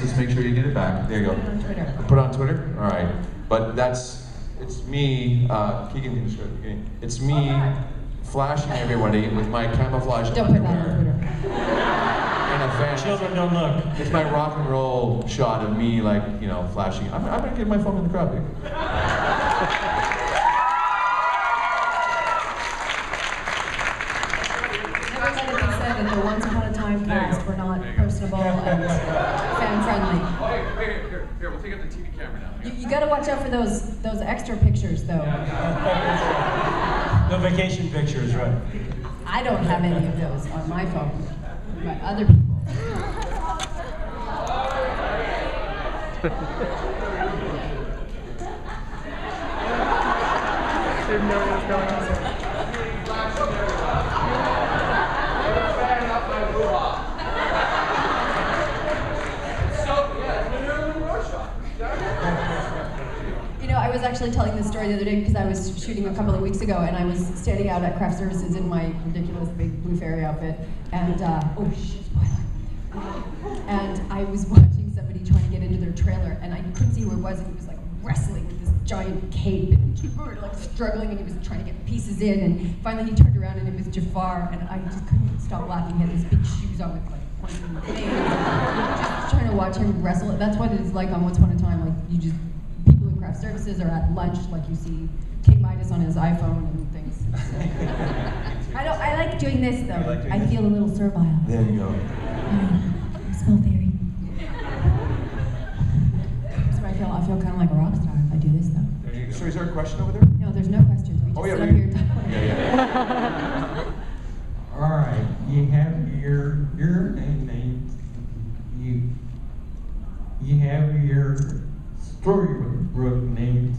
Just make sure you get it back. There you go. Put it on Twitter. Put it on Twitter? All right. But it's me, Keegan can describe it. It's me flashing everybody with my camouflage Don't put that on underwear Twitter. in a van. Children don't look. It's my rock and roll shot of me, like, you know, flashing. I'm gonna get my phone in the crowd, dude. Everybody said that the Once Upon a Time cast were not personable and fan-friendly. Oh, here, we'll take out the TV camera now. You got to watch out for those extra pictures, though. The vacation pictures, right? I don't have any of those on my phone, but other people. Didn't know what was going on. I was actually telling this story the other day because I was shooting a couple of weeks ago and I was standing out at Craft Services in my ridiculous big blue fairy outfit and, oh shit, spoiler. And I was watching somebody trying to get into their trailer and I couldn't see who it was and he was like wrestling with this giant cape and people were like struggling and he was trying to get pieces in and finally he turned around and it was Jafar and I just couldn't stop laughing. He had these big shoes on with like pointing things. Just trying to watch him wrestle. That's what it's like on Once Upon a Time. Like you just Craft Services or at lunch, like you see King Midas on his iPhone and things. I like doing this though. I feel a little servile. There you go. I smell very. So I feel kind of like a rock star if I do this though. There you go. So is there a question over there? No, there's no questions. We just sit up here talking. Yeah. All right, you have your name. You have your storybook names,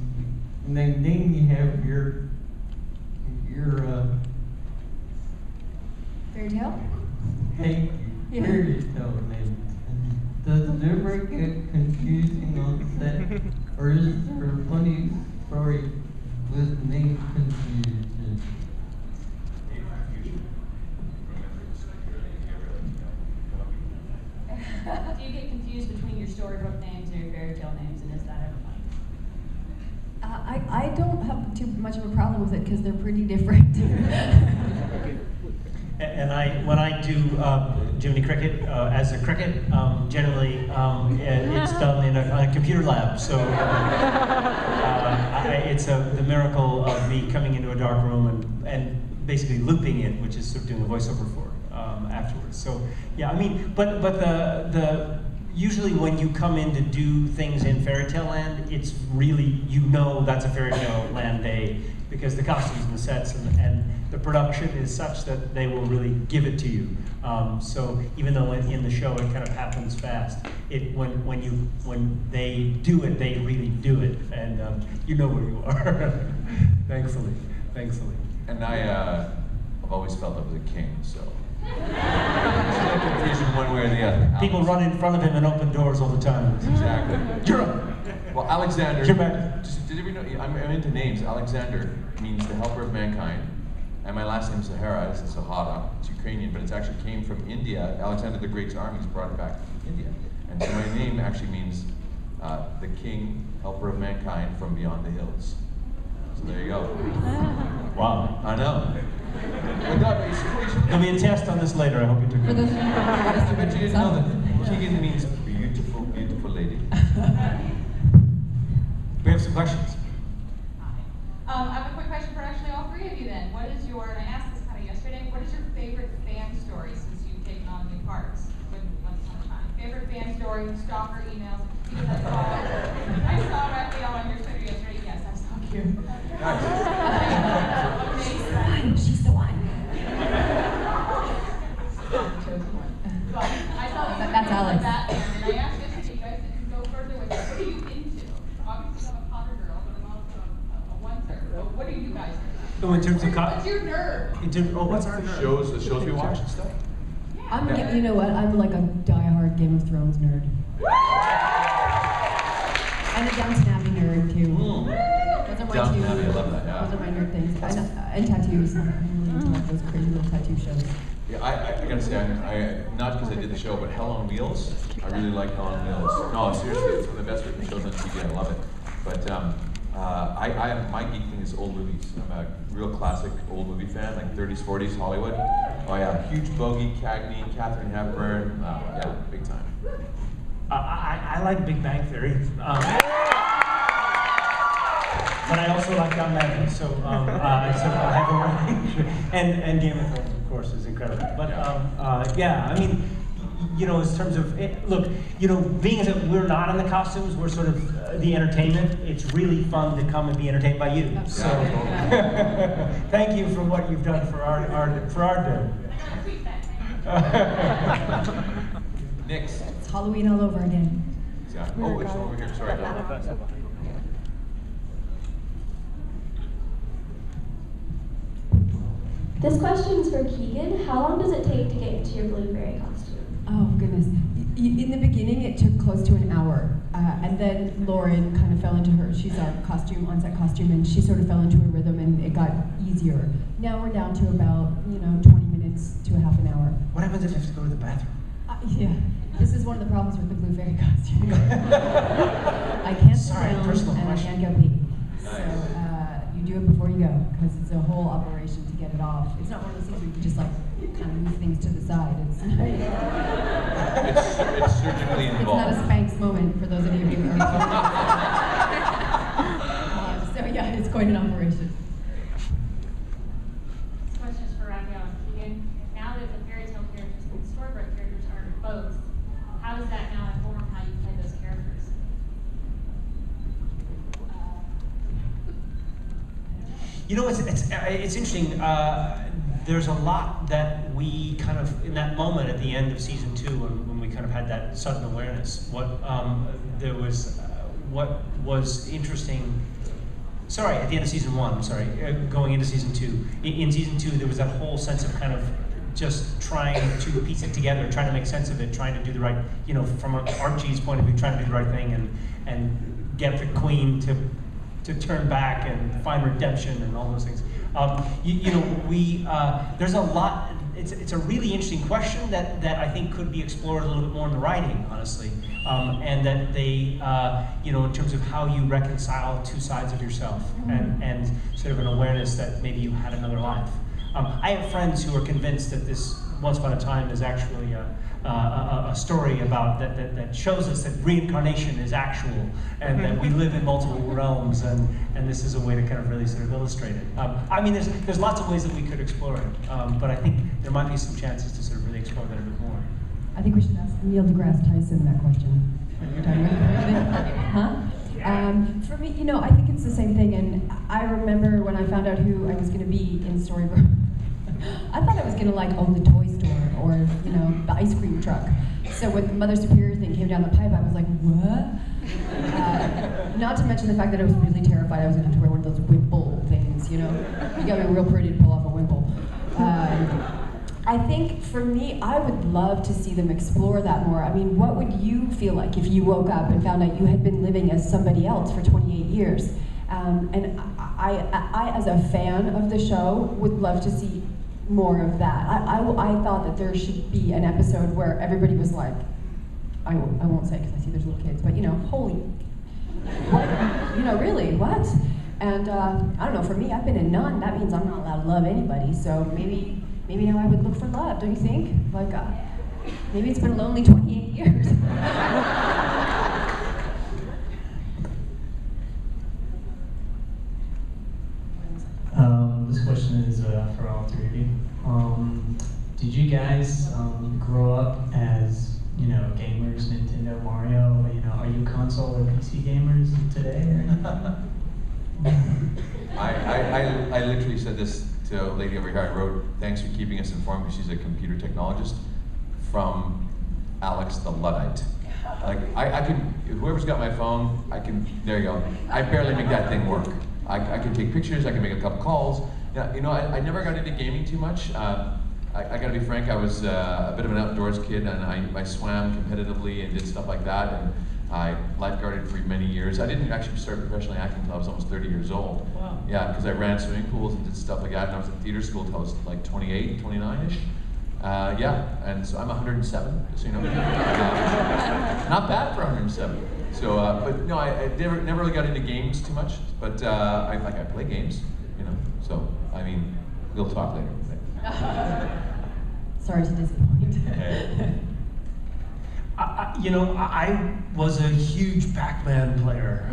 and then you have your Fairy tale? fake Yeah. fairy tale names. Does it ever get confusing on set, or is there a funny story with name confusion? Do you get confused between your storybook names and your fairy tale names, and is that ever fun? I don't have too much of a problem with it because they're pretty different. And when I do Jiminy Cricket as a cricket, generally it's done in a computer lab. So it's the miracle of me coming into a dark room and basically looping it, which is sort of doing a voiceover for afterwards. So yeah, I mean, but the usually when you come in to do things in Fairy Tale Land, it's really, you know that's a Fairy Tale Land day because the costumes and the sets and the production is such that they will really give it to you. So even though in the show it kind of happens fast, when they do it, they really do it, and you know where you are. Thankfully. And I've always felt I was a king, so. There's no confusion one way or the other. People run in front of him and open doors all the time. Exactly. You're up. Well, Alexander. You're back. Did you know? I'm into names. Alexander means the helper of mankind, and my last name is Zahara. It's Zahara. It's Ukrainian, but it actually came from India. Alexander the Great's armies brought it back from India, and so my name actually means the king, helper of mankind from beyond the hills. So there you go. Wow. I know. There'll be a test on this later. I hope you took it. I bet you didn't know that Keegan means beautiful, beautiful lady. We have some questions. I have a quick question for actually all three of you then. What is your, and I asked this kind of yesterday, what is your favorite fan story since you've taken on new parts with Once Upon a Time? Favorite fan story, stalker emails? Because I saw Raphael on your Twitter yesterday. Yes, I saw you. She's the one. I saw that That's Alex. Batman, and I asked this to you guys to go further with it. What are you into? Obviously, I'm a Potter girl, but I'm also a one-ser. So what are you guys into? Oh, in terms of What's your nerd? what's our nerd? The shows we watch and stuff. You know what? I'm like a die-hard Game of Thrones nerd. And a Downton Abbey nerd too. Those are my Downton two. Abbey, I love that, yeah. Those are my nerd things. And tattoos. I'm really into like those crazy little tattoo shows. Yeah, I gotta say, I not because I did the show, but Hell on Wheels. I really like Hell on Wheels. No, seriously, it's one of the best written shows on TV. I love it. But my geek thing is old movies. I'm a real classic old movie fan, like 30s, 40s Hollywood. Oh yeah, huge Bogey, Cagney, Katharine Hepburn. Yeah, big time. I like Big Bang Theory. But I also like John Madden, so I have a range. And Game of Thrones, of course, is incredible. But yeah, I mean, you know, in terms of look, you know, being that we're not in the costumes, we're sort of the entertainment. It's really fun to come and be entertained by you. So thank you for what you've done for our day. Next. It's Halloween all over again. Yeah. Oh, it's over here. Sorry. This question's for Keegan. How long does it take to get into your blue fairy costume? Oh goodness. In the beginning, it took close to an hour, and then Lauren kind of fell into she's our on-set costume, and she sort of fell into a rhythm, and it got easier. Now we're down to about 20 minutes to a half an hour. What happens if you have to go to the bathroom? Yeah, this is one of the problems with the blue fairy costume. I can't sit down, personal and question. I can't go pee. So you do it before you go, because it's a whole operation to get it off. It's not one of those things where you can just like kind of move things to the side. It's surgically It's involved. not a Spanx moment for those of you who are. So yeah, it's quite an operation. This question is for Raphael and Keegan. Now that the fairy tale characters and the storybook characters are both, how does that now inform how you play those characters? You know, it's interesting. There's a lot that we kind of, in that moment at the end of season 2, when we kind of had that sudden awareness, what was interesting. Sorry, at the end of season 1. I'm sorry, going into season 2. In season 2, there was that whole sense of kind of just trying to piece it together, trying to make sense of it, trying to do the right, from Archie's point of view, trying to do the right thing and get the queen to turn back and find redemption and all those things. There's a lot. It's a really interesting question that I think could be explored a little bit more in the writing, honestly, and that they, in terms of how you reconcile two sides of yourself and sort of an awareness that maybe you had another life. I have friends who are convinced that this Once Upon a Time is actually a story about that shows us that reincarnation is actual and that we live in multiple realms, and this is a way to kind of really sort of illustrate it. I mean, there's lots of ways that we could explore it, but I think there might be some chances to sort of really explore that a bit more. I think we should ask Neil deGrasse Tyson that question. You're talking about huh? For me, I think it's the same thing, and I remember when I found out who I was going to be in Storybook, I thought I was going to own the toy store or, the ice cream truck. So when the Mother Superior thing came down the pipe, I was like, what? Not to mention the fact that I was really terrified I was going to have to wear one of those wimple things, You got to be real pretty to pull off a wimple. I think for me, I would love to see them explore that more. I mean, what would you feel like if you woke up and found out you had been living as somebody else for 28 years? And I, as a fan of the show, would love to see more of that. I thought that there should be an episode where everybody was like, I won't say because I see there's little kids, but holy, what? Really, what? And I don't know, for me, I've been a nun, that means I'm not allowed to love anybody, so maybe now I would look for love, don't you think? Maybe it's been a lonely 28 years. This question is for all three of you. Did you guys grow up as gamers, Nintendo, Mario? Are you console or PC gamers today? I literally said this to a lady over here. I wrote, "Thanks for keeping us informed," because she's a computer technologist, from Alex the Luddite. I can, whoever's got my phone, there you go. I barely make that thing work. I can take pictures, I can make a couple calls. I never got into gaming too much. I gotta be frank, I was a bit of an outdoors kid, and I swam competitively and did stuff like that, and I lifeguarded for many years. I didn't actually start professionally acting until I was almost 30 years old. Wow. Yeah, because I ran swimming pools and did stuff like that, and I was in theater school until I was 28, 29-ish. Yeah, and so I'm 107, so you know. Not bad for 107. So, but no, I never really got into games too much. But I play games, you know. So I mean, we'll talk later. Sorry to disappoint. I was a huge Pac-Man player.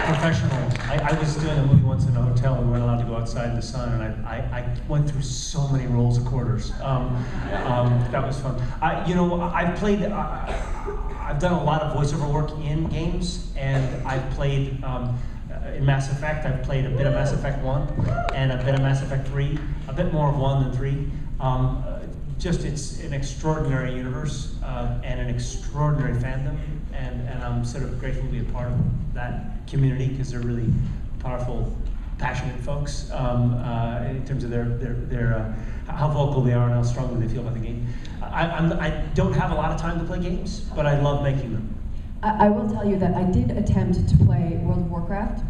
Professional. I was doing a movie once in a hotel. We weren't allowed to go outside in the sun, and I went through so many rolls of quarters. That was fun. I've played. I've done a lot of voiceover work in games, and I've played in Mass Effect. I've played a bit of Mass Effect 1 and a bit of Mass Effect 3. A bit more of 1 than 3. It's an extraordinary universe and an extraordinary fandom, and I'm sort of grateful to be a part of that community because they're really powerful, passionate folks in terms of their how vocal they are and how strongly they feel about the game. I don't have a lot of time to play games, but I love making them. I will tell you that I did attempt to play World of Warcraft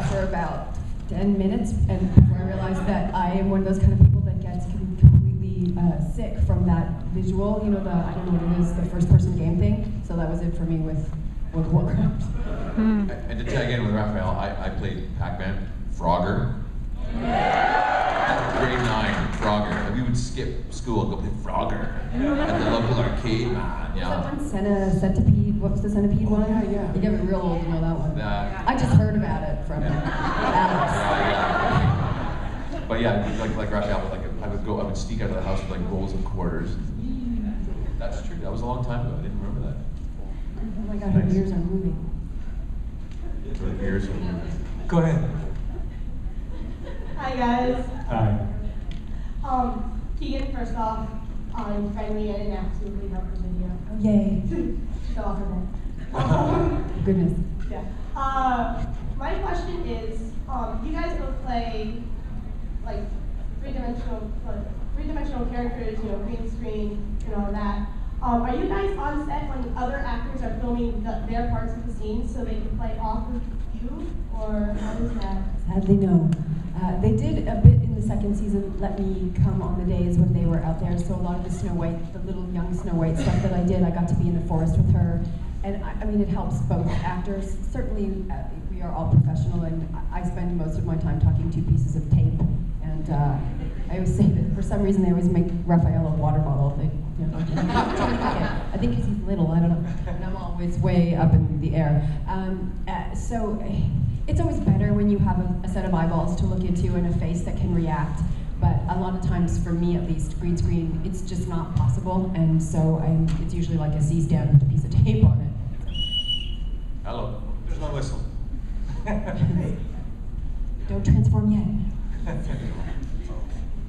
for about 10 minutes, and before I realized that I am one of those kind of people that gets completely sick from that visual, you know, I don't know what it is, the first-person game thing. So that was it for me with World of Warcraft. And to tag in with Raphael, I played Pac-Man, Frogger. Grade 9, Frogger. We would skip school and go play Frogger at the local arcade, man. Yeah. Was that one Centipede? What was the Centipede one? Yeah. You get real old to know that one. I just heard about it from Alex. But yeah, like Raphael, I would sneak out of the house with like rolls of quarters. That's true. That was a long time ago. I didn't remember that. Oh my God, her ears are moving. Her ears are moving. Go ahead. Hi guys. Hi. Keegan, first off, I'm friendly and absolutely love the video. Oh, yay. Show off her bed. Goodness. Yeah. My question is, you guys both play like three-dimensional characters, you know, green screen and all that. Are you guys on set when other actors are filming their parts of the scene so they can play off of you, or how is that? Sadly, no. They did a bit in the second season let me come on the days when they were out there, so a lot of the Snow White, the little young Snow White stuff that I did, I got to be in the forest with her. And I mean, it helps both actors. Certainly, we are all professional, and I spend most of my time talking to pieces of tape. And I always say that for some reason they always make Raphael a water bottle. I think because he's little, I don't know. And I'm always way up in the air. So it's always better when you have a set of eyeballs to look into and a face that can react. But a lot of times, for me at least, green screen, it's just not possible. And so it's usually like a C-stand with a piece of tape on it. Hello. There's no whistle. Don't transform yet.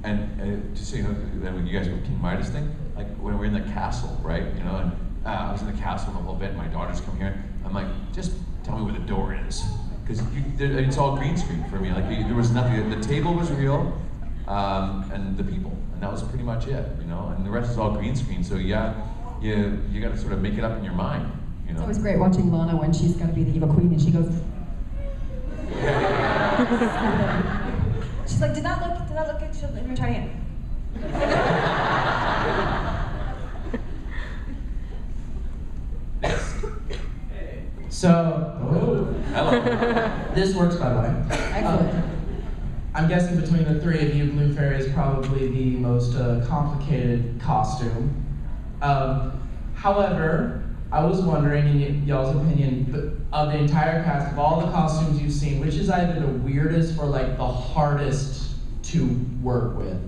And just so you know, then when you guys go King Midas thing, like when we're in the castle, right? You know, and I was in the castle a little bit. My daughters come here. I'm like, just tell me where the door is, because it's all green screen for me. Like there was nothing. The table was real, and the people, and that was pretty much it. You know, and the rest is all green screen. So yeah, you got to sort of make it up in your mind. You know. It's always great watching Lana when she's got to be the evil queen and she goes. She's like, did not look at, let me try again. So, hello. This works, by the way. Excellent. I'm guessing between the three of you, Blue Fairy is probably the most complicated costume. However, I was wondering, in y'all's opinion, of the entire cast, of all the costumes you've seen, which is either the weirdest or like the hardest to work with?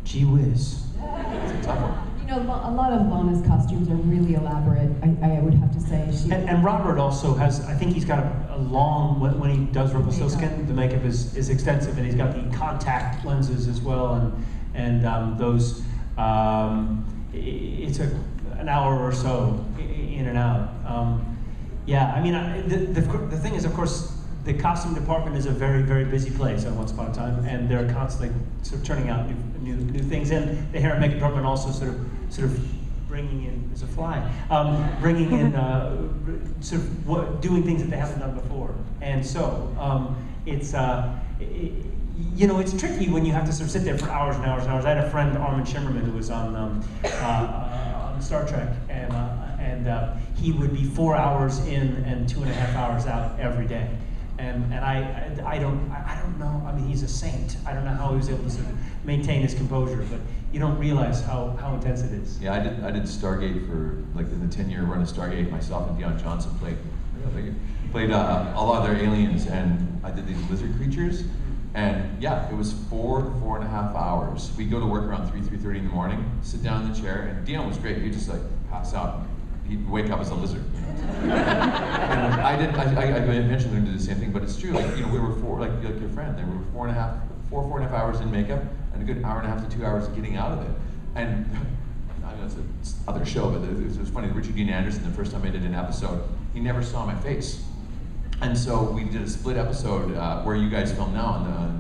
Gee whiz. It's a tough one. You know, a lot of Lana's costumes are really elaborate, I would have to say. And Robert also has, I think he's got a long, when he does Rumpelstiltskin, the makeup is extensive, and he's got the contact lenses as well, and those, it's an hour or so in and out. Yeah, I mean, the thing is, of course, the costume department is a very, very busy place at once upon a time, and they're constantly sort of turning out new things. And the hair and makeup department also sort of bringing in, there's a fly, bringing in sort of doing things that they haven't done before. And so it's, you know, it's tricky when you have to sort of sit there for hours and hours and hours. I had a friend, Armin Shimmerman, who was on Star Trek, and he would be 4 hours in and 2.5 hours out every day. And I don't know. I mean, he's a saint. I don't know how he was able to sort of maintain his composure, but you don't realize how intense it is. Yeah, I did Stargate for like in the 10-year run of Stargate. Myself and Deion Johnson played a lot of their aliens, and I did these lizard creatures. And yeah, it was 4.5 hours. We'd go to work around 3:30 in the morning, sit down in the chair, and Deion was great. He'd just like pass out. He'd wake up as a lizard. You know? I mentioned them to do the same thing, but it's true. Like, you know, we were like your friend. There were 4.5 hours in makeup, and a good 1.5 to 2 hours getting out of it. And I know it's another show, but it was funny. Richard Dean Anderson, the first time I did an episode, he never saw my face. And so we did a split episode where you guys film now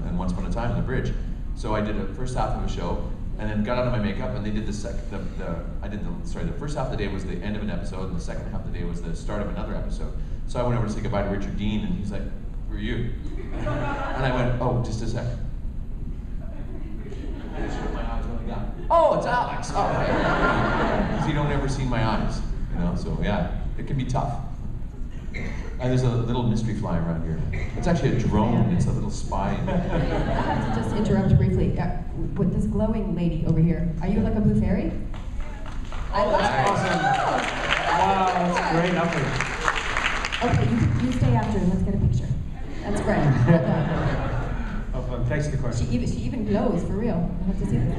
and Once Upon a Time on the bridge. So I did a first half of a show, and then got out of my makeup, and they did the first half of the day was the end of an episode, and the second half of the day was the start of another episode. So I went over to say goodbye to Richard Dean, and he's like, "Who are you?" And I went, "Oh, just a sec." I just shut my eyes really got. "Oh, it's Alex." Oh, because you don't ever see my eyes, you know. So yeah, it can be tough. And there's a little mystery flying around here. It's actually a drone. It's a little spy. I have to just interrupt briefly. With this glowing lady over here, are you like a blue fairy? Oh, that's awesome. Wow, that's great effort. Okay, you stay after and let's get a picture. That's great. Well done. Oh, fun. Thanks for the question. She even glows, for real. I have to see this.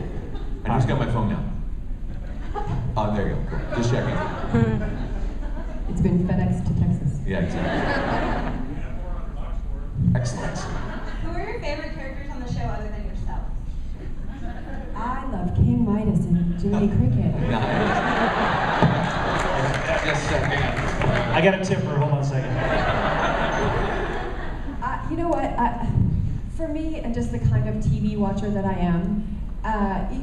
And who's got my phone now? Oh, there you go. Cool. Just checking. It's been FedEx to Texas. Yeah, exactly. Excellent. Who are your favorite characters on the show other than yourself? I love King Midas and Jiminy Cricket. Just a second. I got a tip for hold on a second. You know what? For me, and just the kind of TV watcher that I am,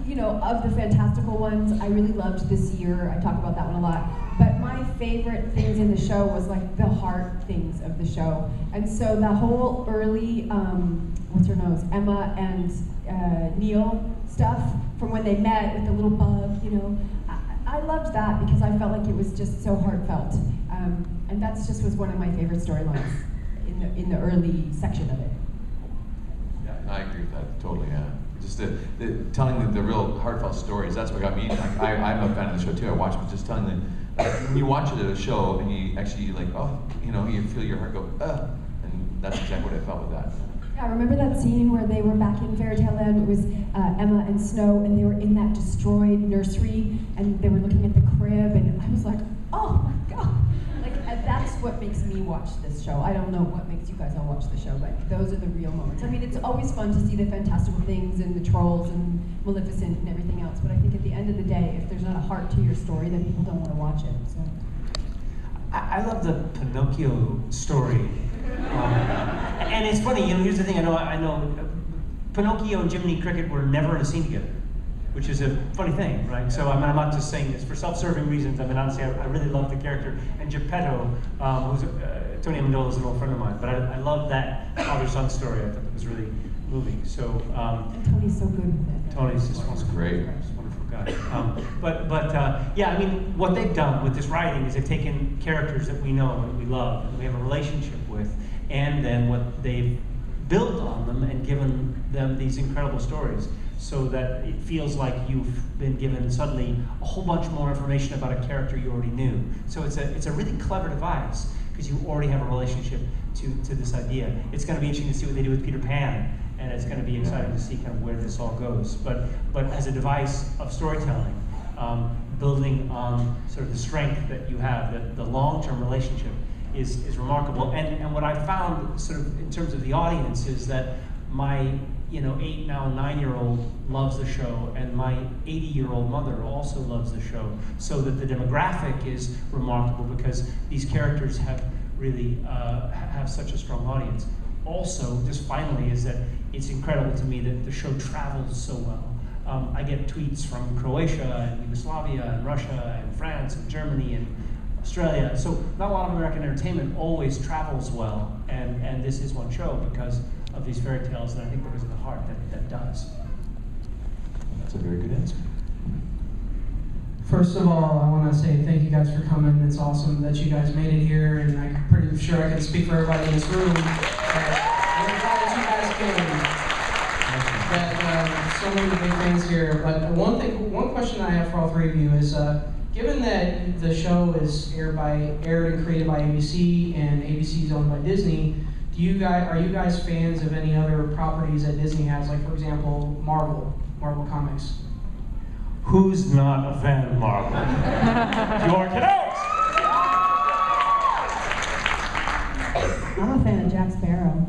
you know, of the fantastical ones, I really loved This Year. I talk about that one a lot. But my favorite things in the show was like the heart things of the show. And so the whole early, what's her nose, Emma and Neil stuff from when they met with the little bug, you know, I loved that because I felt like it was just so heartfelt. And that's just was one of my favorite storylines in the early section of it. Yeah, I agree with that totally. Yeah. Just telling the real heartfelt stories. That's what got me. I'm a fan of the show too. I watch, but just telling when you watch a show and you actually like, oh, you know, you feel your heart go, and that's exactly what I felt with that. Yeah, remember that scene where they were back in Fairy Tale Land? It was Emma and Snow, and they were in that destroyed nursery, and they were looking at the crib, and I was like, oh my god. Like, that's what makes me watch this show. I don't know what makes you guys all watch the show, but those are the real moments. I mean, it's always fun to see the fantastical things and the trolls and Maleficent and everything else, but I think at the end of the day, if there's not a heart to your story, then people don't want to watch it. So. I love the Pinocchio story. And it's funny, you know, here's the thing, I know Pinocchio and Jiminy Cricket were never in a scene together, which is a funny thing, right? So I mean, I'm not just saying this for self-serving reasons. I mean, honestly, I really love the character. And Geppetto, who's Tony Amendola is an old friend of mine, but I love that father-son story. I thought it was really moving. So and Tony's so good with it. Tony's just great. Wonderful guy. Yeah, I mean, what they've done with this writing is they've taken characters that we know and we love and we have a relationship with, and then what they've built on them and given them these incredible stories, so that it feels like you've been given suddenly a whole bunch more information about a character you already knew. So it's a really clever device because you already have a relationship to this idea. It's going to be interesting to see what they do with Peter Pan, and it's going to be exciting to see kind of where this all goes. But as a device of storytelling, building on sort of the strength that you have, the long-term relationship is remarkable. And what I found sort of in terms of the audience is that my 8, now 9-year-old loves the show, and my 80-year-old mother also loves the show, so that the demographic is remarkable because these characters have really have such a strong audience. Also, just finally, is that it's incredible to me that the show travels so well. I get tweets from Croatia and Yugoslavia and Russia and France and Germany and Australia. So not a lot of American entertainment always travels well, and this is one show because of these fairy tales, and I think because of the heart that does. That's a very good answer. First of all, I want to say thank you guys for coming. It's awesome that you guys made it here, and I'm pretty sure I can speak for everybody in this room. We're glad that you guys came. That so many big things here. But one question I have for all three of you is, given that the show is aired and created by ABC, and ABC is owned by Disney, are you guys fans of any other properties that Disney has, like for example, Marvel Comics? Who's not a fan of Marvel? York it out! I'm a fan of Jack Sparrow.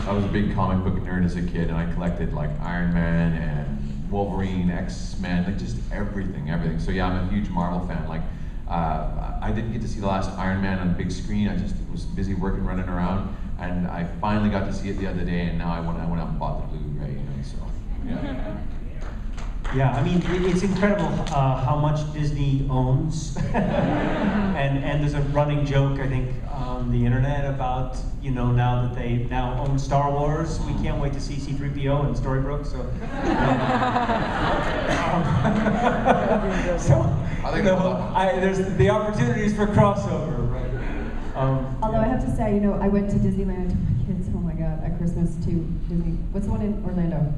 I was a big comic book nerd as a kid, and I collected like Iron Man and Wolverine, X-Men, like just everything. So yeah, I'm a huge Marvel fan. Like, I didn't get to see the last Iron Man on the big screen. I just was busy working, running around, and I finally got to see it the other day. And now I went out and bought the Blu-ray. You know, so yeah. Yeah, I mean, it's incredible how much Disney owns. and there's a running joke, I think, on the internet about, now that they now own Star Wars, we can't wait to see C-3PO and Storybrooke, so. There's the opportunities for crossover, right? Although I have to say, I went to Disneyland with my kids, oh my God, at Christmas to Disney. What's the one in Orlando?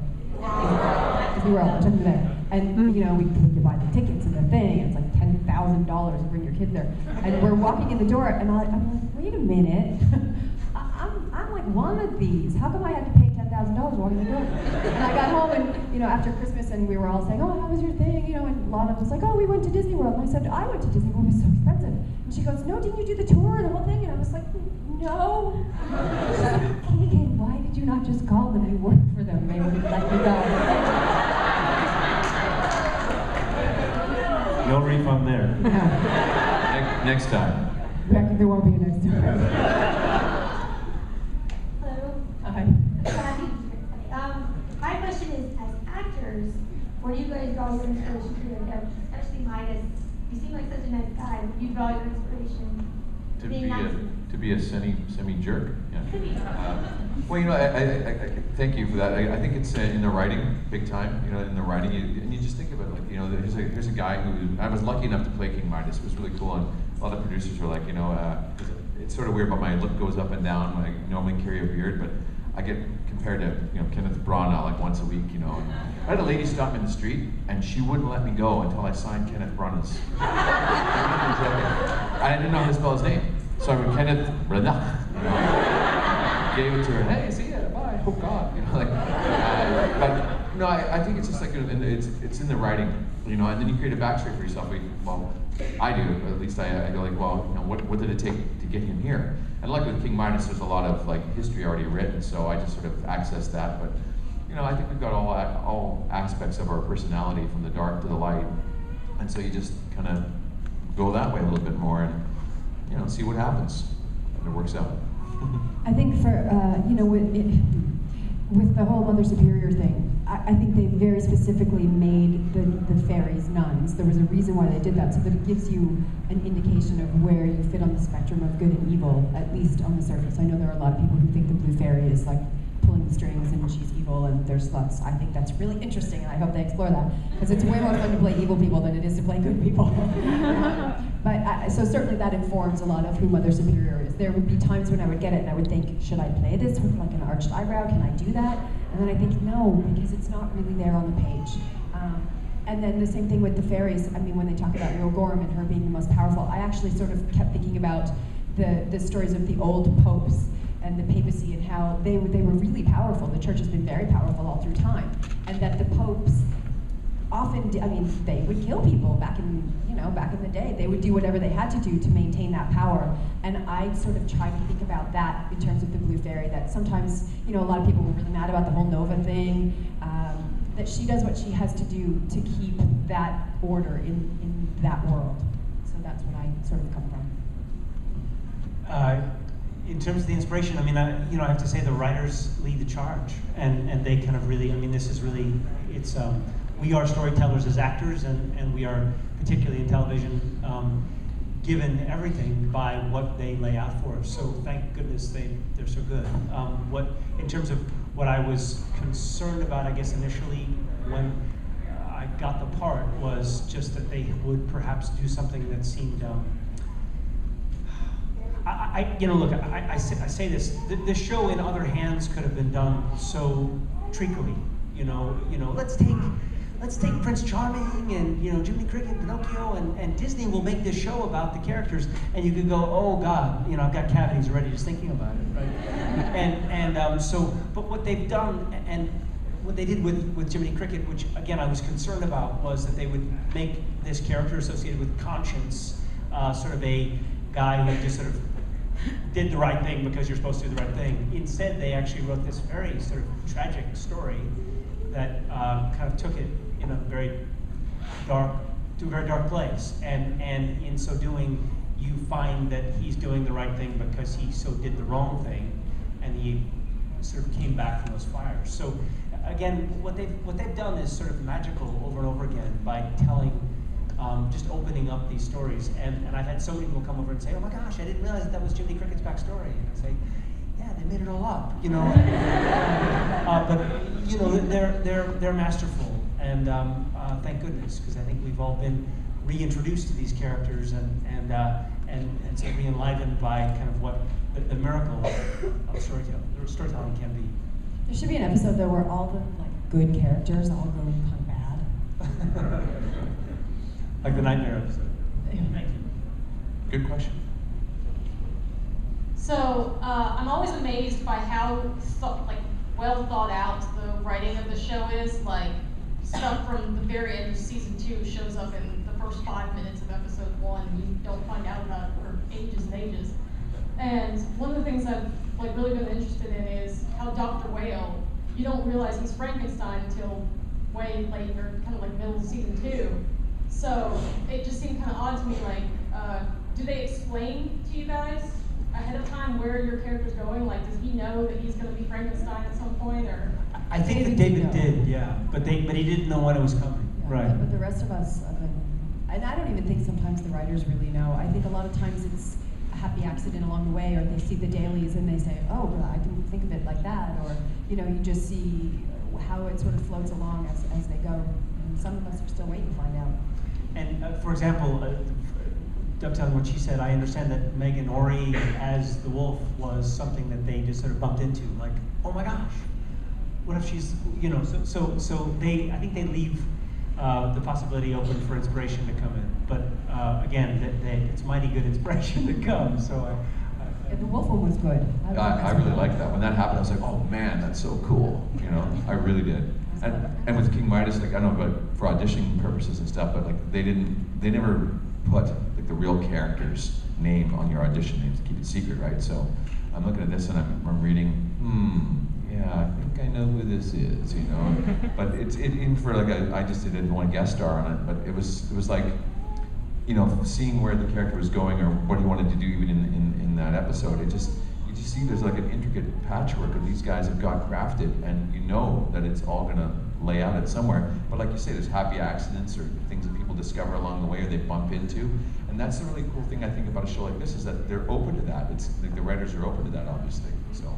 Disney World, I took them there. And, we could buy the tickets and the thing, it's like $10,000 to bring your kids there. And we're walking in the door, and I'm like, wait a minute. I'm like one of these. How come I had to pay $10,000 walking in the door? And I got home, and, after Christmas, and we were all saying, oh, how was your thing? And Lana was like, oh, we went to Disney World. And I said, I went to Disney World, it was so expensive. And she goes, no, didn't you do the tour, the whole thing? And I was like, no. She's like, Keegan, why did you not just call them? You work for them. They would let you go. No refund there. No. Next time. There won't be a next time. Hello. Hi. My question is, as actors, where do you guys draw your inspiration for your characters, especially Midas? You seem like such a nice guy. Where do you draw your inspiration? To be a semi-jerk. Yeah. Well, I thank you for that. I think it's in the writing, big time. In the writing, and you just think about it, like, here's a guy who I was lucky enough to play King Midas. It was really cool, and a lot of producers were like, it's sort of weird, but my look goes up and down. I normally carry a beard, but I get compared to Kenneth Branagh like once a week. I had a lady stop me in the street, and she wouldn't let me go until I signed Kenneth Branagh's. I didn't know how to spell his name, so I went Kenneth Branagh. Gave it to her. Hey, see ya, bye. Oh God, but no, I think it's just like it's in the writing, and then you create a backstory for yourself. Well, I do, at least I go like, well, what did it take to get him here? And like with King Midas, there's a lot of history already written, so I just sort of access that. But I think we've got all aspects of our personality, from the dark to the light, and so you just kind of go that way a little bit more, and see what happens, and it works out. I think for with the whole Mother Superior thing, I think they very specifically made the fairies nuns. There was a reason why they did that, so that it gives you an indication of where you fit on the spectrum of good and evil, at least on the surface. I know there are a lot of people who think the blue fairy is like pulling the strings and she's evil, and there's lots. I think that's really interesting, and I hope they explore that, because it's way more fun to play evil people than it is to play good people. So certainly that informs a lot of who Mother Superior is. There would be times when I would get it and I would think, should I play this with like an arched eyebrow? Can I do that? And then I think, no, because it's not really there on the page. And then the same thing with the fairies. I mean, when they talk about Gorm and her being the most powerful, I actually sort of kept thinking about the stories of the old popes and the papacy and how they were really powerful. The church has been very powerful all through time. And that the popes often, they would kill people back in the day. They would do whatever they had to do to maintain that power. And I sort of tried to think about that in terms of the blue fairy, that sometimes, a lot of people were really mad about the whole Nova thing, that she does what she has to do to keep that order in that world. So that's what I sort of come from. in terms of the inspiration, I mean, I have to say the writers lead the charge, and they kind of really, I mean, this is really, it's, we are storytellers as actors, and we are, particularly in television, given everything by what they lay out for us. So thank goodness they're so good. In terms of what I was concerned about, I guess initially when I got the part, was just that they would perhaps do something that seemed, look, I say this, this show in other hands could have been done so treacly, let's take Prince Charming and Jiminy Cricket, Pinocchio, and Disney will make this show about the characters, and you could go, oh God, I've got cavities already just thinking about it, right? But what they've done, and what they did with Jiminy Cricket, which again I was concerned about, was that they would make this character associated with conscience, sort of a guy who just sort of did the right thing because you're supposed to do the right thing. Instead, they actually wrote this very sort of tragic story that kind of took it in a very dark place. And in so doing, you find that he's doing the right thing because he so did the wrong thing, and he sort of came back from those fires. So again, what they've done is sort of magical over and over again by telling, just opening up these stories. And I've had so many people come over and say, oh my gosh, I didn't realize that was Jiminy Cricket's backstory. And I say, yeah, they made it all up, but they're masterful, and thank goodness, because I think we've all been reintroduced to these characters and so re-enlivened by kind of what the miracle of storytelling can be. There should be an episode though where all the good characters all go kind of bad. Like the Nightmare episode. Yeah. Thank you. Good question. So I'm always amazed by how well thought out the writing of the show is. Like stuff from the very end of season 2 shows up in the first 5 minutes of episode 1, and you don't find out about it for ages and ages. And one of the things I've really been interested in is how Dr. Whale, you don't realize he's Frankenstein until way late, or kind of like middle of season 2. So it just seemed kind of odd to me. Do they explain to you guys ahead of time where your character's going? Like, does he know that he's going to be Frankenstein at some point, or? I think that David did, yeah, but he didn't know when it was coming. Yeah, right. But the rest of us, and I don't even think sometimes the writers really know. I think a lot of times it's a happy accident along the way, or they see the dailies and they say, oh, well, I didn't think of it like that, or you just see how it sort of floats along as they go. And some of us are still waiting to find out. And for example, dovetailing what she said, I understand that Megan Ori as the wolf was something that they just sort of bumped into, like, oh my gosh, what if she's, so I think they leave the possibility open for inspiration to come in. But again, it's mighty good inspiration to come, so the wolf one was good. I really liked that. When that happened, I was like, oh man, that's so cool, I really did. And with King Midas, I don't know about for auditioning purposes and stuff, but they never put the real character's name on your audition name to keep it secret, right? So I'm looking at this and I'm reading, yeah, I think I know who this is, But even for I just did one guest star on it, but it was like, seeing where the character was going or what he wanted to do even in that episode, you just see there's an intricate patchwork of these guys have got crafted, and that it's all gonna lay out it somewhere. But like you say, there's happy accidents or things that people discover along the way or they bump into. And that's the really cool thing I think about a show like this, is that they're open to that. It's the writers are open to that, obviously. So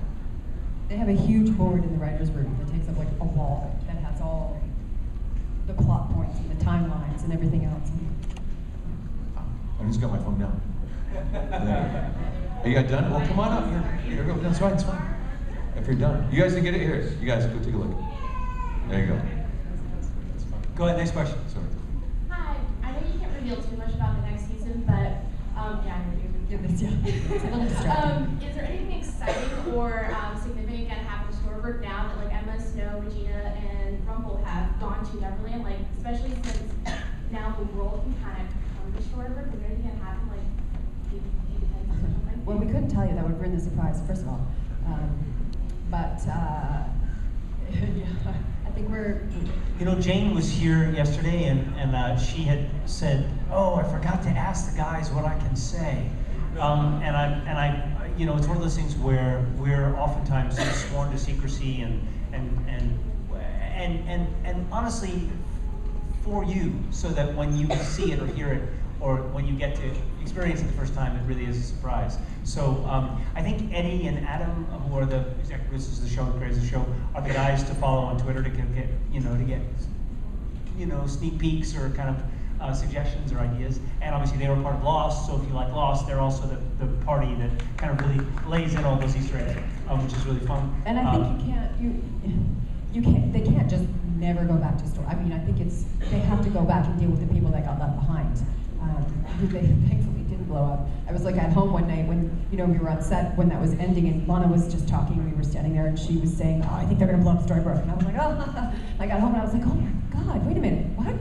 they have a huge board in the writers' room that takes up a wall that has all the plot points and the timelines and everything else. I just got my phone down. Are you guys done? Well, come on up. Here we go. That's fine. It's fine. If you're done, you guys didn't get it here. You guys go take a look. There you go. Go ahead. Next question. Sorry. Hi. I know you can't reveal too much about the next season, but yeah, I know you. It's a little distracting. Is there anything exciting or significant gonna happen to Storybrooke now that Emma, Snow, Regina, and Rumple have gone to Neverland? Especially since now the world can kind of come to Storybrooke. Is there anything gonna happen? Well, we couldn't tell you. That would ruin the surprise, first of all. Yeah, I think we're. Jane was here yesterday, and she had said, "Oh, I forgot to ask the guys what I can say," and I you know, it's one of those things where we're oftentimes sort of sworn to secrecy and honestly for you, so that when you see it or hear it, or when you get to experience it the first time, it really is a surprise. So I think Eddie and Adam, who are the executive producers of the show and creators of the show, are the guys to follow on Twitter to get sneak peeks or kind of suggestions or ideas. And obviously they were part of Lost, so if you like Lost, they're also the party that kind of really lays in all those Easter eggs, which is really fun. And I think they can't just never go back to story. I mean, I think they have to go back and deal with the people that got left behind, who they thankfully didn't blow up. I was like at home one night when, you know, we were on set when that was ending, and Lana was just talking, and we were standing there, and she was saying, "Oh, I think they're gonna blow up Storybrooke," and I was like, "Oh," I got home and I was like, "Oh my God, wait a minute, what?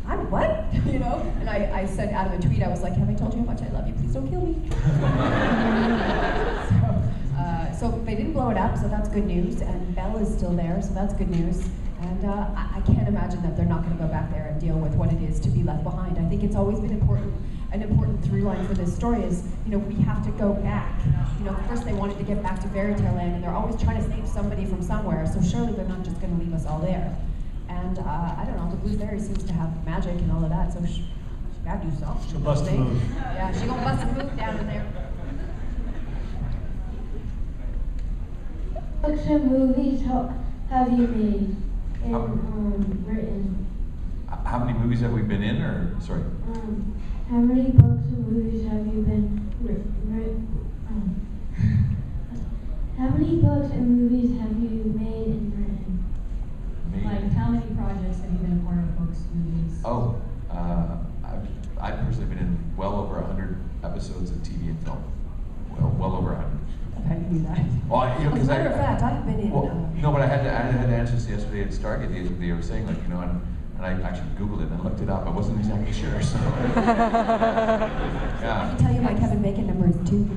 I'm what?" You know? And I sent Adam a tweet. I was like, "Have I told you how much I love you? Please don't kill me." So they didn't blow it up, so that's good news. And Belle is still there, so that's good news. And I can't imagine that they're not going to go back there and deal with what it is to be left behind. I think it's always been an important through line for this story is, you know, we have to go back. You know, first they wanted to get back to Fairy Tale Land, and they're always trying to save somebody from somewhere, so surely they're not just going to leave us all there. And I don't know, the Blue Fairy seems to have magic and all of that, so she got to do something. She'll bust a move. Yeah, she's going to bust a move down in there. What books and movies have you made and written? How many movies have we been in, or, sorry? How many books and movies have you been written? How many books and movies have you made and written? Like, how many projects have you been a part of, books, movies? Oh, I've personally been in well over 100 episodes of TV and film. Well over 100. How do you do that? Well, you know, As a matter of fact, I've been in. No, but I had to answer this yesterday at Stargate. They were saying, like, you know, and I actually Googled it and looked it up. I wasn't exactly sure, so. Yeah. I can tell you my Kevin Bacon number is 2.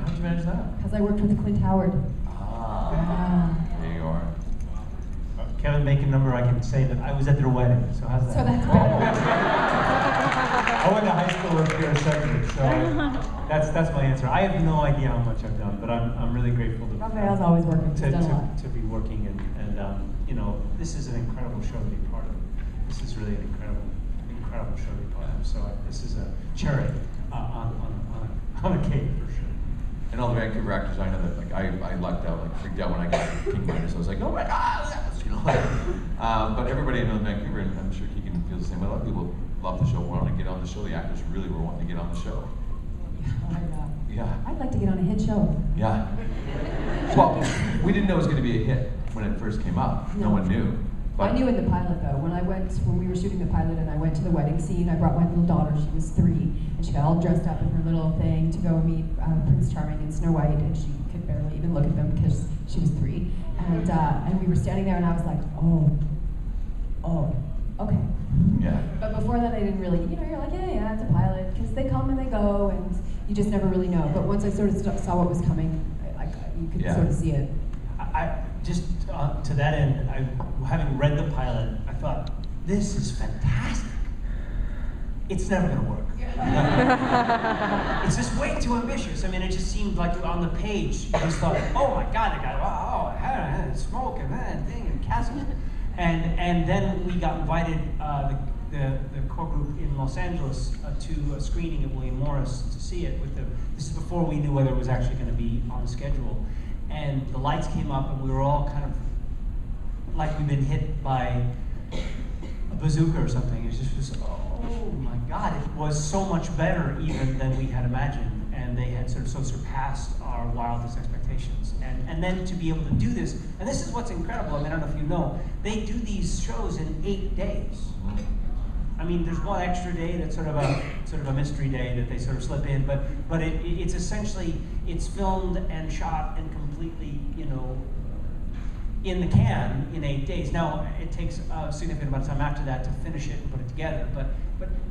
How'd you manage that? Because I worked with Clint Howard. There you are. Kevin Bacon number, I can say that I was at their wedding, so how's that? So that's better. I went to high school up here in Sudbury, so that's my answer. I have no idea how much I've done, but I'm really grateful to Raphael's always working. to be working and you know, this is an incredible show to be part of. This is really an incredible show to be part of. So this is a cherry on a cake for sure. And all the Vancouver actors I know that, like, I lucked out, like, freaked out when I got King Midas. I was like, oh my God, yes, you know. But everybody I know in Vancouver, and I'm sure Keegan feels the same way. A lot of people love the show, want to get on the show. The actors really were wanting to get on the show. Yeah. I'd like to get on a hit show. Yeah. Well, we didn't know it was going to be a hit when it first came up. No one knew. But I knew in the pilot though. When we were shooting the pilot and I went to the wedding scene, I brought my little daughter. She was 3, and she got all dressed up in her little thing to go meet Prince Charming and Snow White, and she could barely even look at them because she was 3. And we were standing there, and I was like, oh, okay. Yeah. But before that, I didn't really, you know, you're like, yeah, it's a pilot, because they come and they go, and you just never really know. But once I sort of saw what was coming, you could sort of see it. I just to that end, having read the pilot, I thought, this is fantastic. It's never going to work. It's just way too ambitious. I mean, it just seemed like on the page, you just thought, oh my God, the guy, wow, smoke and that thing and chasm. And then we got invited, the core group in Los Angeles, to a screening at William Morris to see it. This is before we knew whether it was actually going to be on schedule. And the lights came up, and we were all kind of like we'd been hit by a bazooka or something. It just was, oh my God, it was so much better even than we had imagined. And they had sort of so surpassed our wildest expectations. And then to be able to do this, and this is what's incredible, I mean, I don't know if you know, they do these shows in 8 days. I mean, there's one extra day that's sort of a mystery day that they sort of slip in, but it's essentially, it's filmed and shot and completely, you know, in the can in 8 days. Now, it takes a significant amount of time after that to finish it and put it together, but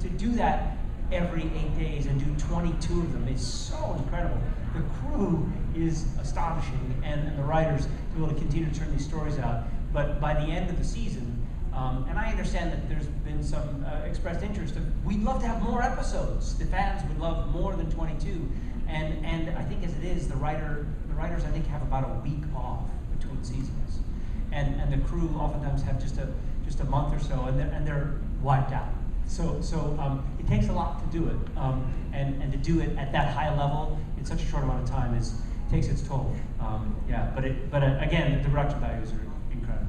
to do that every 8 days and do 22 of them is so incredible. The crew is astonishing, and the writers to be able to continue to turn these stories out. But by the end of the season, And I understand that there's been some expressed interest of, we'd love to have more episodes. The fans would love more than 22. And I think as it is, the writers I think have about a week off between seasons. And the crew oftentimes have just a month or so, and they're wiped out. So it takes a lot to do it. And to do it at that high level in such a short amount of time takes its toll. Yeah, but again, the production values are incredible.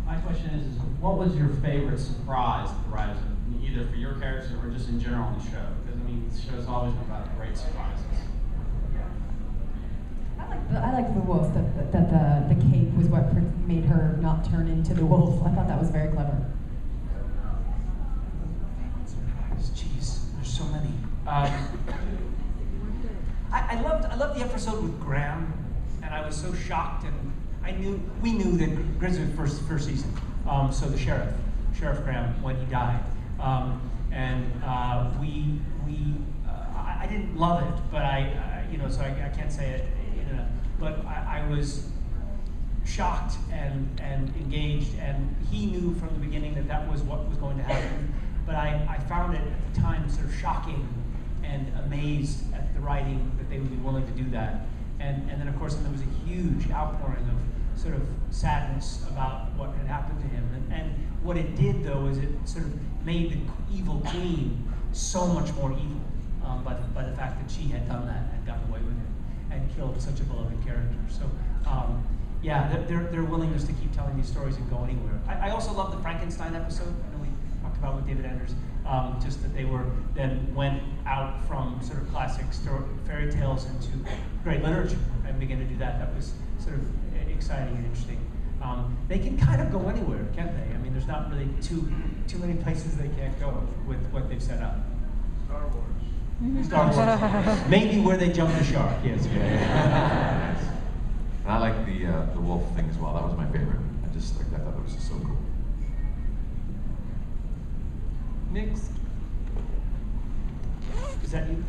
My question is what was your favorite surprise at the Rise of, either for your characters or just in general on the show? Because I mean, the show's always been about great surprises. I like the wolf, that the cape was what made her not turn into the wolf. I thought that was very clever. Jeez, there's so many. I loved the episode with Graham, and I was so shocked, and we knew that Grizzly was first season. So the Sheriff Graham, when he died, I didn't love it, but so I can't say it. But I was shocked and engaged, and he knew from the beginning that was what was going to happen. But I found it at the time sort of shocking and amazed at the writing that they would be willing to do that. And then of course there was a huge outpouring of sort of sadness about what had happened to him. And what it did though is it sort of made the evil queen so much more evil by the fact that she had done that and gotten away with it and killed such a beloved character. So yeah, their willingness to keep telling these stories and go anywhere. I also love the Frankenstein episode. I know we talked about with David Anders, just that they went out from sort of classic fairy tales into great literature and began to do that. That was sort of exciting and interesting. They can kind of go anywhere, can't they? I mean, there's not really too many places they can't go with what they've set up. Star Wars. Star Wars. Maybe where they jump the shark, yes. Yeah. And I like the wolf thing as well. That was my favorite. I thought that was just so cool. Next. Is that you?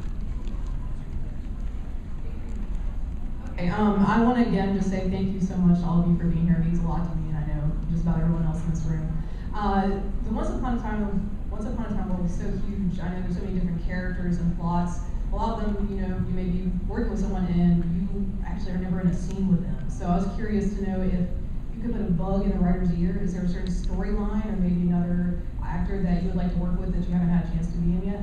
Okay, I want to again just say thank you so much to all of you for being here. It means a lot to me, and I know just about everyone else in this room. The Once Upon a Time world was so huge. I know there's so many different characters and plots. A lot of them, you may be working with someone and you actually are never in a scene with them. So I was curious to know if you could put a bug in the writer's ear. Is there a certain storyline or maybe another actor that you would like to work with that you haven't had a chance to be in yet?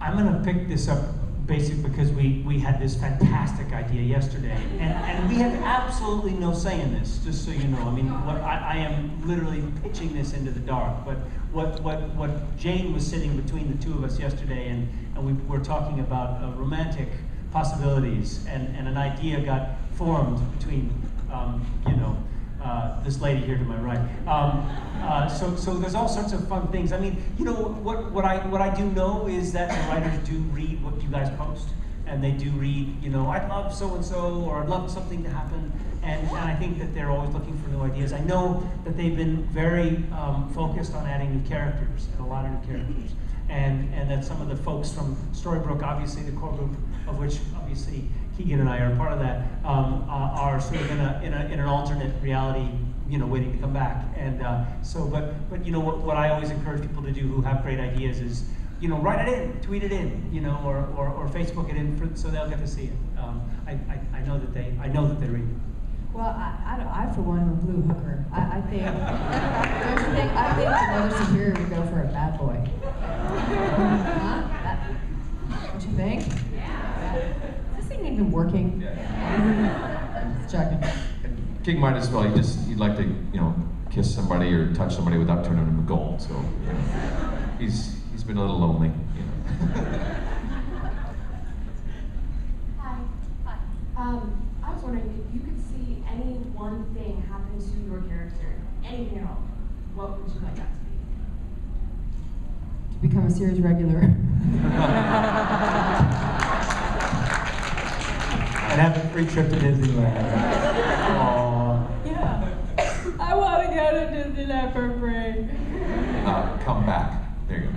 I'm going to pick this up basically because we had this fantastic idea yesterday, and we have absolutely no say in this, just so you know. I mean, I am literally pitching this into the dark, but what Jane was sitting between the two of us yesterday, and we were talking about romantic possibilities, and an idea got formed between, this lady here to my right. So there's all sorts of fun things. I mean, what I do know is that the writers do read what you guys post, and they do read, I'd love so-and-so, or I'd love something to happen, and I think that they're always looking for new ideas. I know that they've been very focused on adding new characters, and a lot of new characters, and that some of the folks from Storybrooke, obviously the core group of which obviously Keegan and I are part of that, are sort of in an alternate reality, waiting to come back. And but what I always encourage people to do who have great ideas is, write it in, tweet it in, or Facebook it in, so they'll get to see it. I know that they read. Well, I for one am a blue hooker. I think another superior would go for a bad boy. Huh? Don't you think? Yeah. Is this thing even working? Yeah. Just checking. King Midas, well, he'd like to, kiss somebody or touch somebody without turning him to gold. So he's been a little lonely. Hi. I was wondering if you could see any one thing happen to your character, anything at all. What would you like that to be? To become a series regular. And have a free trip to Disneyland. Yeah. I want to go to Disneyland for free. Come back. There you go.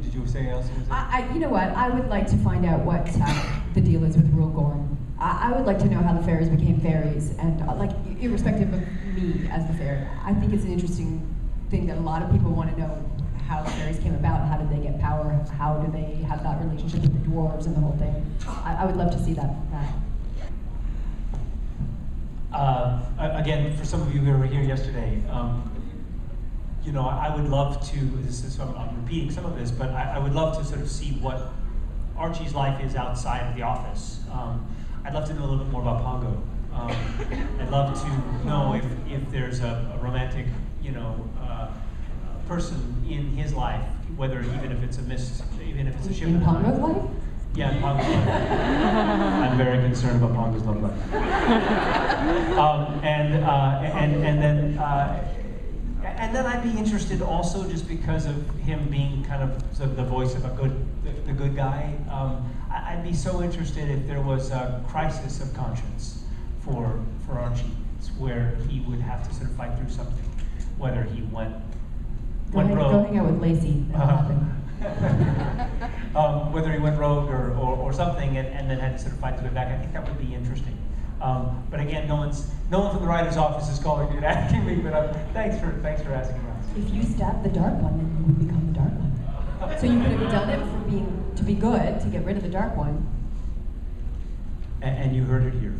Did you say say else? You know what? I would like to find out what the deal is with Rule Gorm. I would like to know how the fairies became fairies, and like, irrespective of me as the fairy, I think it's an interesting thing that a lot of people want to know how the fairies came about. How did they get power? How do they have that relationship with the dwarves and the whole thing? I would love to see that. Again, for some of you who were here yesterday, you know, I would love to, I'm repeating some of this, but I would love to sort of see what Archie's life is outside of the office. I'd love to know a little bit more about Pongo. I'd love to know if there's a romantic, you know, person in his life, whether even if it's a ship in Pongo's life? Yeah, in Pongo's life. I'm very concerned about Pongo's love life. And then I'd be interested also, just because of him being kind of the voice of the good guy. I'd be so interested if there was a crisis of conscience for Archie, where he would have to sort of fight through something, whether he went rogue. Go hang out with Lacey. That'll happen. Whether he went rogue or something, and then had to sort of fight his way back. I think that would be interesting. But again, no one from the writer's office is calling me and asking me. But thanks for asking us. If you stab the Dark One, then you would become the Dark One. So you could have done it to be good, to get rid of the Dark One. And you heard it here.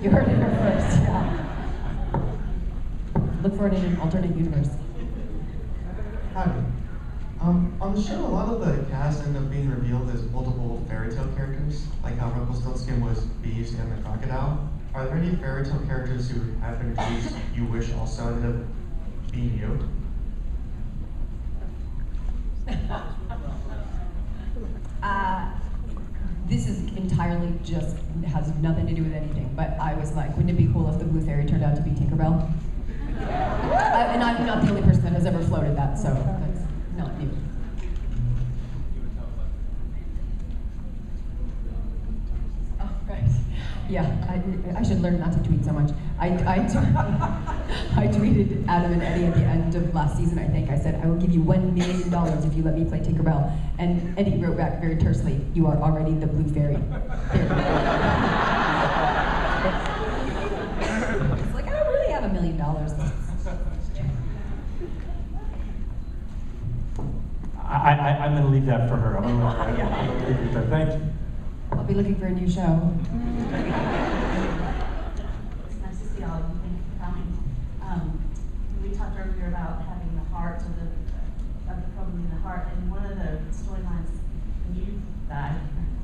You heard it here first. Yeah. Look for it in an alternate universe. Hi. On the show, a lot of the cast end up being revealed as multiple fairy tale characters, like how Rumpelstiltskin was Beast and the Crocodile. Are there any fairy tale characters who have been introduced you wish also ended up being you? This is entirely just, has nothing to do with anything, but I was like, wouldn't it be cool if the blue fairy turned out to be Tinkerbell? And I'm not the only person that has ever floated that, so that's not new. Oh, right. Yeah, I should learn not to tweet so much. I tweeted Adam and Eddie at the end of last season, I think. I said, I will give you $1 million if you let me play Tinkerbell. And Eddie wrote back very tersely, you are already the blue fairy. It's like, I don't really have $1 million. I'm going to leave that for her. I'm going to leave it there. Thank you. I'll be looking for a new show. It's nice to see all of you. Thank you for coming. We talked earlier about having the heart of the problem in the heart, and one of the storylines, you died,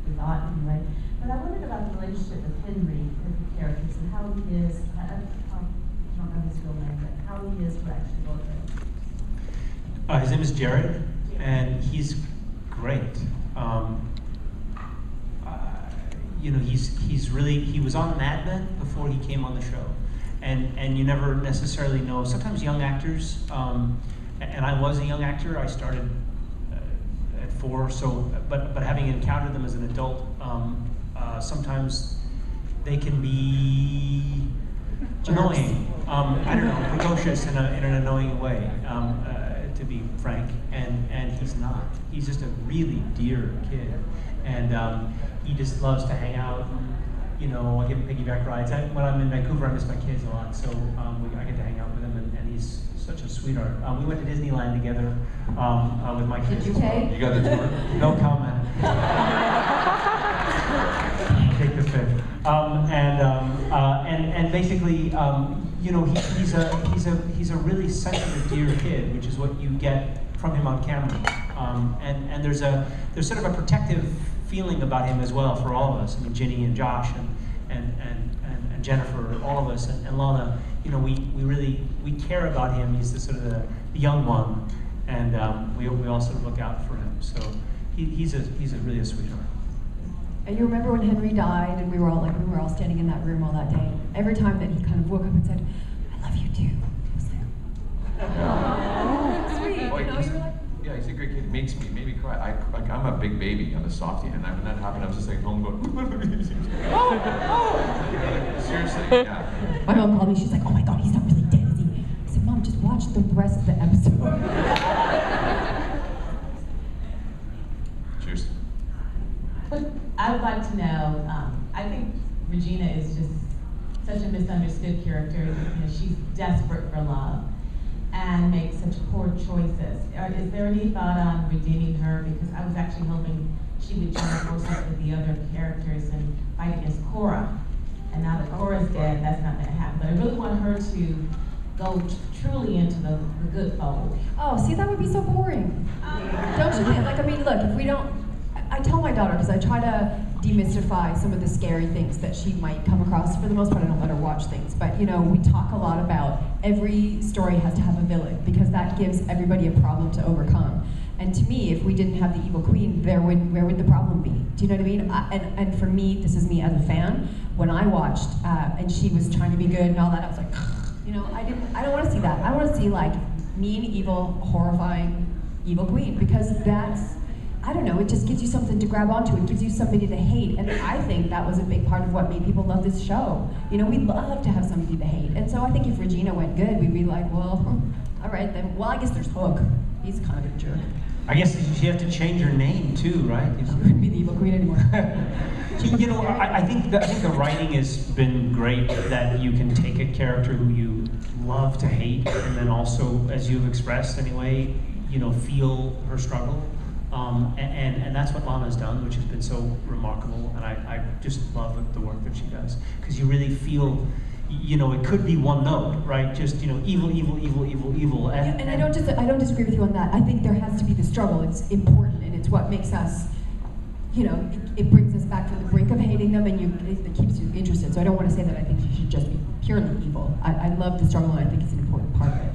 we thought anyway. But I wondered about the relationship with Henry and the characters and how he is. I don't know his real name, but how he is to actually work with. His name is Jared, and he's great. You know, he was on Mad Men before he came on the show, and you never necessarily know. Sometimes young actors, and I was a young actor. I started at 4, so but having encountered them as an adult, sometimes they can be annoying. I don't know, precocious in an annoying way, to be frank. And he's not. He's just a really dear kid, and he just loves to hang out. And, you know, I give him piggyback rides. When I'm in Vancouver, I miss my kids a lot, so I get to hang out with him, and he's such a sweetheart. We went to Disneyland together with my kids. Did you pay? You got the tour? No comment. Take the fifth. And basically, you know, he's a really sensitive, dear kid, which is what you get from him on camera. And there's sort of a protective feeling about him as well for all of us. I mean, Ginny and Josh and Jennifer, all of us, and Lana. You know, we care about him. He's the sort of the young one, and we all sort of look out for him. So he's really a sweetheart. And you remember when Henry died, and we were all standing in that room all that day. Every time that he kind of woke up and said, "I love you too," it was like, sweet. Oh, you know, you were like. Yeah, he's a great kid. It made me cry. I'm a big baby on the softie, and when that happened, I was just like home going, seriously, yeah. My mom called me. She's like, "Oh my God, he's not really dead, is he?" I said, "Mom, just watch the rest of the episode." I would like to know, I think Regina is just such a misunderstood character. You know, she's desperate for love and makes such poor choices. Is there any thought on redeeming her? Because I was actually hoping she would join forces with the other characters and fight against Cora. And now that Cora's dead, that's not going to happen. But I really want her to go truly into the good fold. Oh, see, that would be so boring. Don't you think? Like, I mean, look, if we don't, I tell my daughter, because I try to demystify some of the scary things that she might come across. For the most part, I don't let her watch things. But, you know, we talk a lot about every story has to have a villain, because that gives everybody a problem to overcome. And to me, if we didn't have the evil queen, where would the problem be? Do you know what I mean? And for me, this is me as a fan, when I watched, and she was trying to be good and all that, I was like, you know, I don't want to see that. I want to see, like, mean, evil, horrifying, evil queen, because that's, I don't know, it just gives you something to grab onto. It gives you somebody to hate. And I think that was a big part of what made people love this show. You know, we love to have somebody to hate. And so I think if Regina went good, we'd be like, well, all right then. Well, I guess there's Hook. He's kind of a jerk. I guess she have to change her name too, right? She wouldn't be the evil queen anymore. You know, I think the writing has been great, that you can take a character who you love to hate, and then also, as you've expressed anyway, you know, feel her struggle. And that's what Lana's done, which has been so remarkable, and I just love the work that she does, because you really feel, you know, it could be one note, right? Just, you know, evil, evil, evil, evil, evil. And I don't disagree with you on that. I think there has to be the struggle. It's important, and it's what makes us, you know, it brings us back from the brink of hating them, and it keeps you interested. So I don't want to say that I think she should just be purely evil. I love the struggle, and I think it's an important part of it.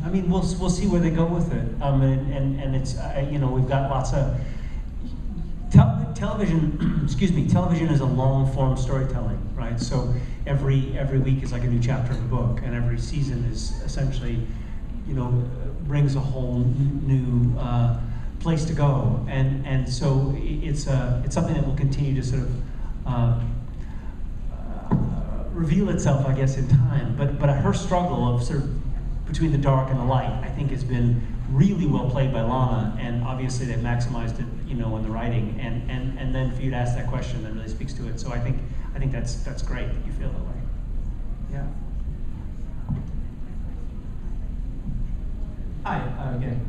I mean, we'll see where they go with it. And it's, you know, we've got lots of television. Excuse me. Television is a long form storytelling, right? So every week is like a new chapter of a book, and every season is essentially, you know, brings a whole new place to go. And so it's something that will continue to sort of reveal itself, I guess, in time. But her struggle of sort of between the dark and the light, I think, has been really well played by Lana, and obviously they've maximized it, you know, in the writing. And then for you to ask that question, that really speaks to it. So I think that's great that you feel that way. Yeah. Hi again.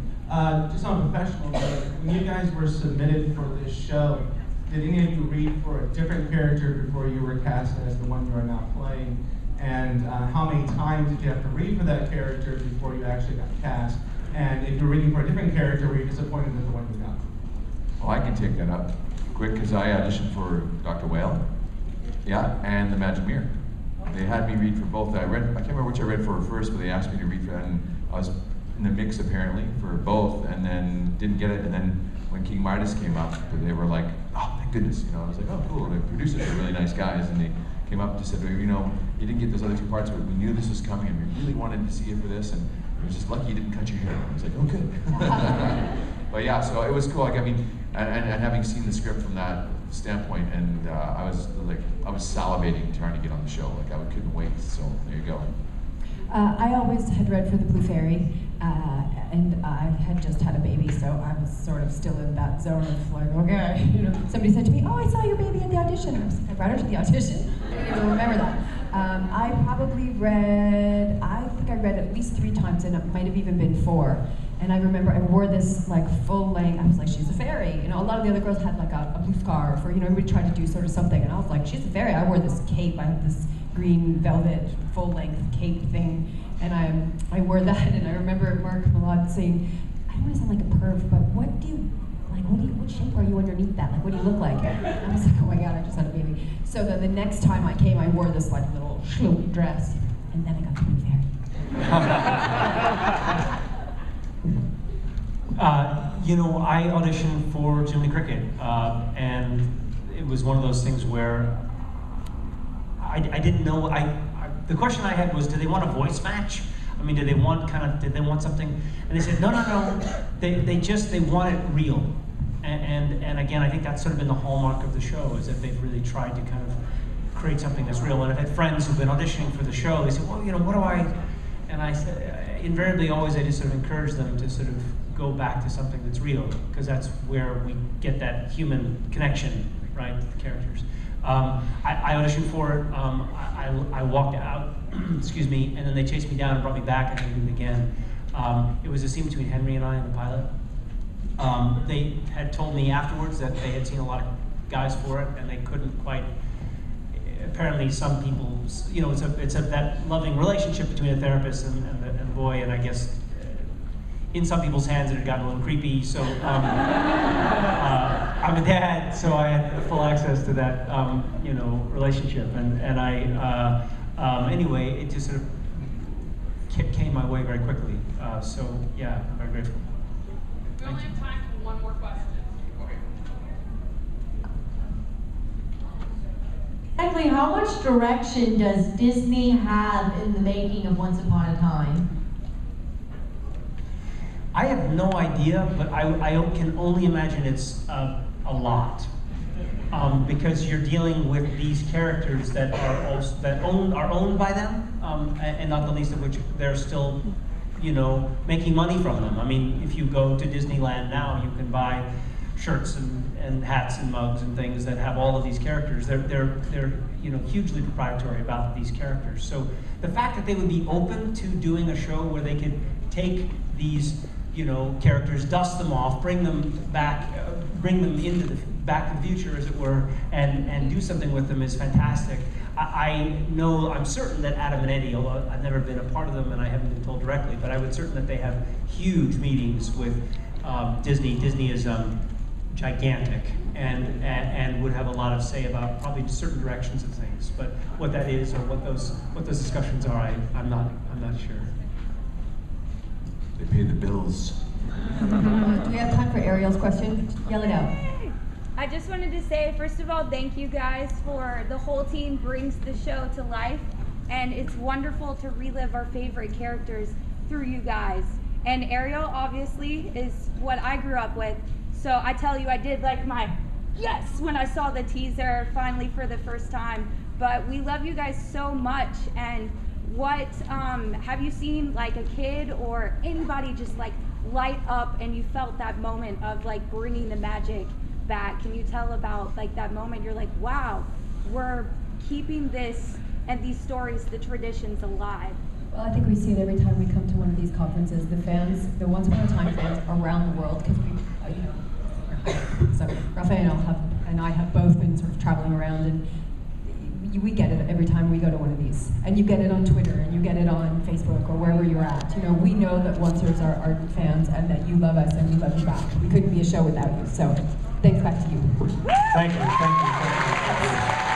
Just on a professional note, when you guys were submitted for this show, did any of you read for a different character before you were cast as the one you are now playing? And how many times did you have to read for that character before you actually got cast? And if you're reading for a different character, were you disappointed with the one you got? Oh, I can take that up quick, because I auditioned for Dr. Whale, yeah, and the Magic Mirror. They had me read for both. I can't remember which I read for first, but they asked me to read for, and I was in the mix apparently for both, and then didn't get it. And then when King Midas came up, they were like, oh, thank goodness, you know. I was like, oh, cool. The producers are really nice guys, and they came up and just said, you know, you didn't get those other two parts, but we knew this was coming, and we really wanted to see you for this, and it was just lucky you didn't cut your hair. I was like, oh, good. But yeah, so it was cool. Like, I mean, and having seen the script from that standpoint, and I was salivating trying to get on the show. Like, I couldn't wait. So there you go. I always had read for the Blue Fairy, and I had just had a baby, so I was sort of still in that zone of like, okay, you know. Somebody said to me, "Oh, I saw your baby at the audition." I was like, "I brought her to the audition." I didn't even remember that. I think I read at least 3 times, and it might have even been 4. And I remember I wore this like full length. I was like, "She's a fairy." You know, a lot of the other girls had like a blue scarf, or you know, everybody tried to do sort of something, and I was like, "She's a fairy." I wore this cape. I had this green velvet full length cape thing, and I wore that. And I remember Mark Malad saying, "I don't want to sound like a perv, but what shape are you underneath that? Like, what do you look like?" And I was like, "Oh my God, I just had a baby." So then the next time I came, I wore this like little schloopy dress, and then I got the blue fairy. You know, I auditioned for Jiminy Cricket, and it was one of those things where I didn't know. The question I had was, do they want a voice match? I mean, did they want something? And they said, no. They want it real. And again, I think that's sort of been the hallmark of the show, is that they've really tried to kind of create something that's real. And I've had friends who've been auditioning for the show. They said, well, you know, what do I? And I said, invariably, always, I just sort of encourage them to sort of go back to something that's real, because that's where we get that human connection, right, with the characters. I auditioned for it. I walked out, excuse me, and then they chased me down and brought me back, and I did it again. It was a scene between Henry and I in the pilot. They had told me afterwards that they had seen a lot of guys for it, and they couldn't quite. Apparently, some people, you know, it's that loving relationship between a therapist and the boy, and I guess in some people's hands it had gotten a little creepy. So I'm a dad, so I had full access to that, you know, relationship, and I anyway, it just sort of came my way very quickly. So yeah, I'm very grateful. We only have time for one more question. Exactly how much direction does Disney have in the making of Once Upon a Time? I have no idea, but I can only imagine it's a lot. Because you're dealing with these characters that are owned by them, and not the least of which they're still, you know, making money from them. I mean, if you go to Disneyland now, you can buy shirts and hats and mugs and things that have all of these characters. They're you know, hugely proprietary about these characters. So the fact that they would be open to doing a show where they could take these, you know, characters, dust them off, bring them back, bring them into the Back to the Future, as it were, and do something with them is fantastic. I'm certain that Adam and Eddie, although I've never been a part of them and I haven't been told directly, but I would certain that they have huge meetings with Disney. Disney is gigantic and would have a lot of say about probably certain directions of things. But what that is or what those discussions are, I'm not sure. They pay the bills. Do we have time for Ariel's question? Yell it out. I just wanted to say, first of all, thank you guys for the whole team brings the show to life, and it's wonderful to relive our favorite characters through you guys. And Ariel obviously is what I grew up with, so I tell you, I did like my yes when I saw the teaser finally for the first time. But we love you guys so much, and what have you seen like a kid or anybody just like light up and you felt that moment of like bringing the magic back? Can you tell about like that moment you're like, wow, we're keeping this and these stories, the traditions alive? Well, I think we see it every time we come to one of these conferences. The fans, the Once Upon a Time fans around the world, because we, you know, so Raphael and I have both been sort of traveling around, and we get it every time we go to one of these. And you get it on Twitter, and you get it on Facebook, or wherever you're at. You know, we know that Oncers are ardent fans, and that you love us, and we love you back. We couldn't be a show without you. So, thanks back to you. Thank you.